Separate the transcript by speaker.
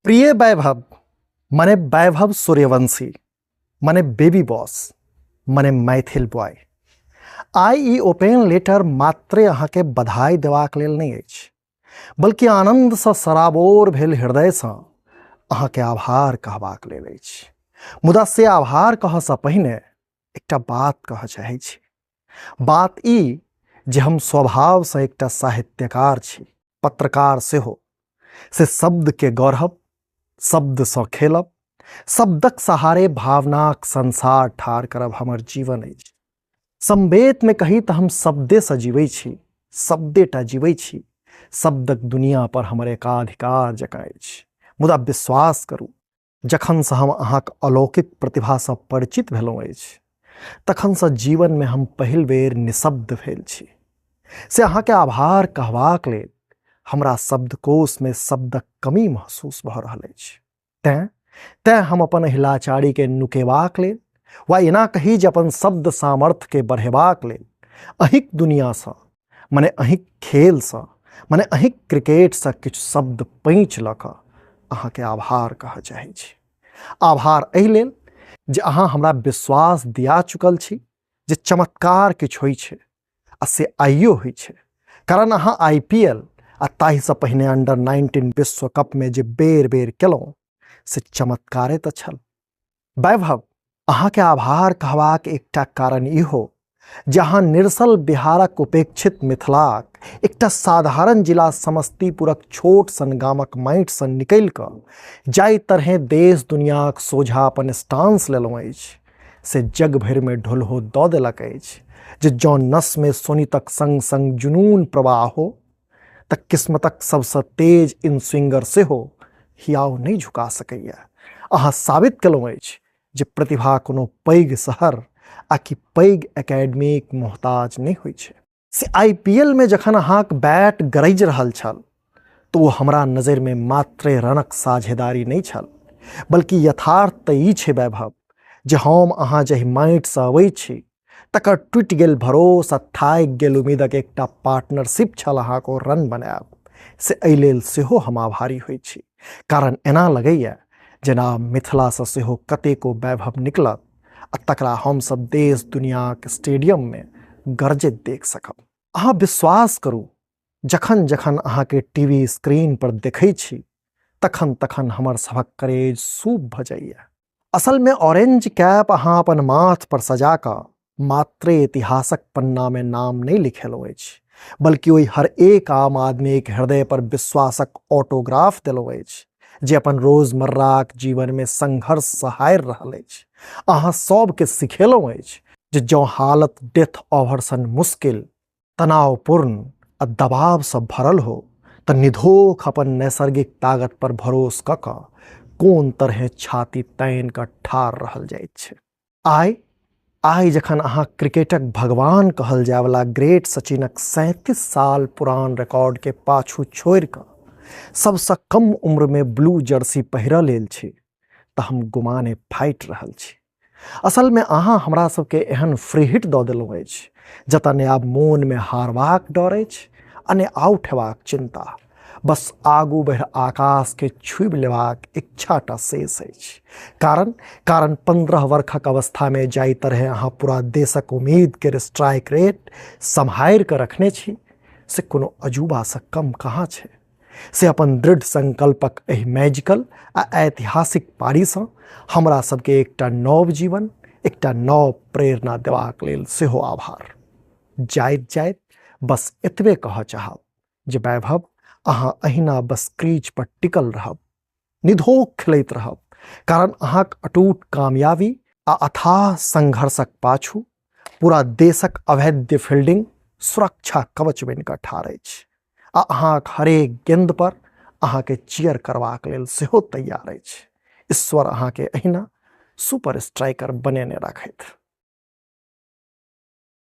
Speaker 1: प्रिय वैभव मने वैभव सूर्यवंशी मने बेबी बॉस मने मैथिल बॉय। आइ ई ओपेन लेटर मात्रे अहाँके बधाई देबाक लेल नहीं अछि, बल्कि आनंदसँ सराबोर भेल हृदयसँ अहाँके आभार कहबाक लेल अछि। मुदा से आभार कहसँ पहिने एकटा बात कहऽ चाहै छी। बात ई जे हम स्वभावसँ एकटा साहित्यकार छी, पत्रकार सेहो। से शब्द के गढ़ब, शब्दसँ खेलब, शब्दक सहारे भावनाक संसार ठाढ़ करब हमर जीवन अछि। संवेत में कही तऽ हम शब्देसँ जीवै छी, शब्देटा जीवै छी। शब्दक दुनिया पर हमर एकाधिकार जकाँ अछि। मुदा विश्वास करू, जखनसँ हम अहाँक अलौकिक प्रतिभासँ परिचित भेलहुँ अछि, तखनसँ जीवन में हम पहिल बेर निशब्द भेल छी। से अहाँके आभार कहबाक लेल हमरा शब्दकोश में शब्दक कमी महसूस भऽ रहल अछि। तें हम अपन हिलाचारी के नुकेबाक लेल वा एना कही जे अपन शब्द सामर्थ्य के बढ़ेबाक लेल अहिक दुनियासँ मने अहिक खेलसँ मने अहिक क्रिकेटसँ किछु शब्द पैंच लऽ कऽ अहाँके आभार कहऽ चाहै छी। आभार एहि लेल जे अहाँ हमरा विश्वास दिया चुकल छी जे चमत्कार किछु होइ छै, आ से आइयो होइ छै। कारण अहाँ IPL आ ताहिसँ पहिने अंडर-19 विश्व कप में जे बेर बेर केलहुँ से चमत्कारे तऽ छल। वैभव, अहाँके आभार कहबाक एकटा कारण इहो जे अहाँ निरसल बिहारक उपेक्षित मिथिलाक एकटा साधारण जिला समस्तीपुरक छोट सन गामक माटिसँ निकलि कऽ जाहि तरहे देश दुनियाक सोझा अपन स्टांस लेलहुँ अछि, से जग भरि में ढुलहो दऽ देलक अछि जे जँ नस में सोनितक संग संग जुनून प्रवाह हो तऽ किस्मतक सबसँ तेज इनस्विंगर सेहो हियाव नहीं झुका सकैया। अहाँ साबित केलहुँ अछि जे प्रतिभा कोनो पैघ शहर आ कि पैघ एकेडमीक मोहताज नहीं होइ छै। से IPL में जखन अहाँक बैट गरजि रहल छल तऽ ओ हमरा नजरि में मात्रे रनक साझेदारी नहीं छल, बल्कि यथार्थ तऽ ई छै वैभव जे हम अहाँ जाहि माटिसँ अबै छी तकर टूटि गेल भरोस आ थाकि गेल उम्मीदक एकटा पार्टनरशिप छल अहाँक ओ रन बनायब। से एहि लेल सेहो हम आभारी होइत छी, कारण एना लगैया जेना मिथिलासँ सेहो कतेको वैभव निकलत आ तकरा हमसब देश दुनियाक स्टेडियम में गरजैत देख सकब। अहाँ विश्वास करू, जखन जखन अहाँके टीवी स्क्रीन पर देखै छी तखन तखन हमर सभक करेज सूप भऽ जाइया। असल में ऑरेंज कैप अहाँ अपन माथ पर सजा कऽ मात्रे इतिहासक पन्ना में नाम नहीं लिखेलहुँ अछि, बल्कि ओहि हर एक आम आदमी के हृदय पर विश्वासक ऑटोग्राफ देलहुँ अछि जे अपन रोजमर्राक जीवन में संघर्ष सँ हारि रहल अछि। अहाँ सबके सिखेलहुँ अछि जे जँ हालत डेथ ओवर सन मुश्किल, तनावपूर्ण आ दबाव से भरल हो तऽ निधोख अपन नैसर्गिक ताकत पर भरोस कऽ कऽ कोन तरहे छाती तानि कऽ ठाढ़ रहल जाइत छै। आइ जखन अहाँ क्रिकेटक भगवान कहल जायवला ग्रेट सचिनक 37 साल पुरान रिकॉर्ड के पाछू छोड़ि कऽ सबसँ कम उम्र में ब्लू जर्सी पहिरऽ लेल छी तऽ हम गुमाने फाटि रहल छी। असल में अहाँ हमरा सबके एहन फ्री हिट दऽ देलहुँ अछि जतऽ ने आब मोन में हारबाक डर अछि आ ने आउट हेबाक चिंता। बस आगू बढ़ि आकाश के छुबि लेबाक इच्छाटा शेष अछि। कारण 15 वर्षक अवस्था में जाहि तरहे अहाँ पूरा देशक उम्मीद के स्ट्राइक रेट सम्हारि कऽ रखने छी से कोनो अजूबासँ कम कहाँ छै। से अपन दृढ़ संकल्पक एहि मैजिकल आ ऐतिहासिक पारीसँ हमरा सबके एकटा नव जीवन, एकटा नव प्रेरणा देबाक लेल सेहो आभार। जाइत बस एतबे कहऽ चाहब जे वैभव, अहाँ अहिना बस क्रीज पर टिकल रहब, निधोख खेलैत रहब, कारण अहाँक अटूट कामयाबी आ अथाह संघर्षक पाछू पूरा देशक अभेद्य फील्डिंग सुरक्षा कवच बनि कऽ ठाढ़ अछि आ अहाँक हरेक गेंद पर अहाँके चीयर करबाक लेल सेहो तैयार अछि। ईश्वर अहाँके अहिना सुपर स्ट्राइकर बनेने राखथि।